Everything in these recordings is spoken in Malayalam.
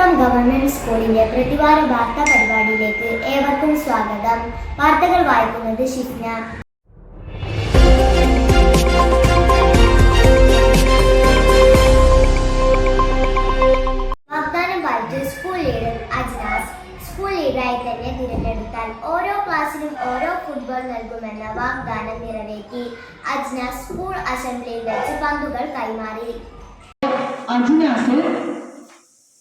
തോട്ടുമുക്കം ഗവൺമെന്റ് സ്കൂളിന്റെ പ്രതിവാര വാർത്താ പരിപാടിയിലേക്ക് ഏവർക്കും സ്വാഗതം. വാർത്തകൾ വായിക്കുന്നത് ഷിഫ്ന. വാഗ്ദാനം പാലിച്ച് സ്കൂൾ ലീഡർ അജ്നാസ്. സ്കൂൾ ലീഡറായി തന്നെ തിരഞ്ഞെടുത്താൽ ഓരോ ക്ലാസ്സിലും ഓരോ ഫുട്ബോൾ നൽകുമെന്ന വാഗ്ദാനം നിറവേറ്റി. അജ്നാസ് സ്കൂൾ അസംബ്ലിയിൽ വെച്ച് പന്തുകൾ കൈമാറി. അജ്നാസ്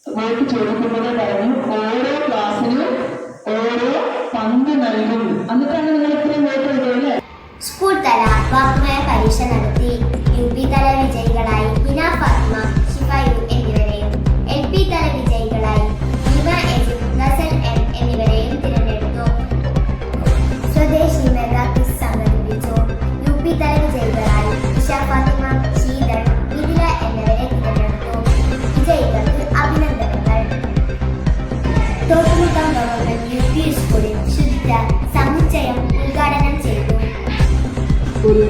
വോട്ട് ചോദിക്കുന്നത് പറഞ്ഞു ഓരോ ക്ലാസ്സിലും ഓരോ പന്ത് നൽകും. എന്നിട്ടാണ് നിങ്ങൾ ഇത്രയും വോട്ട് ചെയ്തല്ലേ? സ്കൂൾ തല വാഗ്മയ പരീക്ഷ നടത്തി. UP തല വിജയികളായി ഹിന ഫാത്തിമ, ഷിഫ യു എന്നിവരെയും LP തല വിജയികളായി ഹിമ എസ്, നസൽ M എന്നിവരെയും തിരഞ്ഞെടുത്തു. സ്വദേശി മെഗാ ക്വിസ് സംഘടിപ്പിച്ചു. UP തല വിജയികളായി ഇഷ ഫാത്തിമ, ശീതൾ, മിഥില എന്നിവരെ തിരഞ്ഞെടുത്തു. വിജയികൾക്ക് അഭിനന്ദനങ്ങൾ. തോട്ടുമുക്കം ഗവൺമെന്റ് UP സ്കൂളിൽ ശുദ്ധ സമുച്ചയം ഉദ്ഘാടനം ചെയ്തു. ഒരു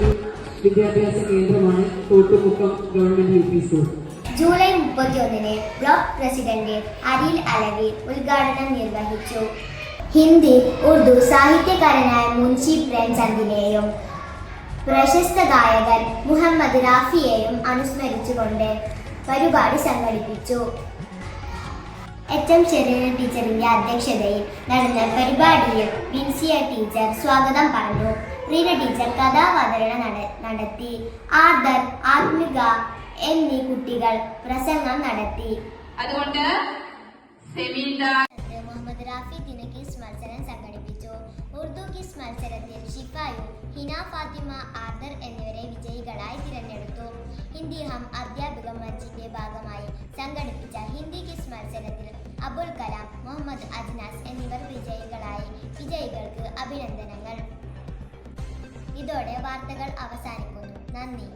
വിദ്യാഭ്യാസ കേന്ദ്രമാണ് Thottumukkam government UP school. July 31 block president Aril Alavi ഉദ്ഘാടനം നിർവഹിച്ചു. ഹിന്ദി ഉറുദു സാഹിത്യകാരനായ മുൻഷി പ്രേംചന്ദിനെയും പ്രശസ്ത ഗായകൻ മുഹമ്മദ് റാഫിയെയും അനുസ്മരിച്ചുകൊണ്ട് പരിപാടി സംഘടിപ്പിച്ചു. HM ഷെരീന ടീച്ചറിന്റെ അധ്യക്ഷതയിൽ നടന്ന പരിപാടിയിൽ വിൻസിയ ടീച്ചർ സ്വാഗതം പറഞ്ഞു. റീന ടീച്ചർ കഥാവതരണം നടത്തി. ആർദർ, ആത്മിക എന്നീ കുട്ടികൾ പ്രസംഗം നടത്തി. അതുകൊണ്ട് മുഹമ്മദ് റാഫി ദിന ക്വിസ് മത്സരം സംഘടിപ്പിച്ചു. ഉറുദു ക്വിസ് മത്സരത്തിൽ ഷിഫായു, ഹിന ഫാത്തിമ, ആർദർ എന്നിവരെ വിജയികളായി തിരഞ്ഞെടുത്തു. ഹിന്ദി ഹം അധ്യാപിക മഞ്ചിന്റെ ഭാഗമായി സംഘടിപ്പിച്ച ഹിന്ദി ക്വിസ് മത്സരത്തിൽ അബുൽ കലാം, മുഹമ്മദ് അജ്നാസ് എന്നിവർ വിജയികളായി. വിജയികൾക്ക് അഭിനന്ദനങ്ങൾ. ഇതോടെ വാർത്തകൾ അവസാനിക്കുന്നു. നന്ദി.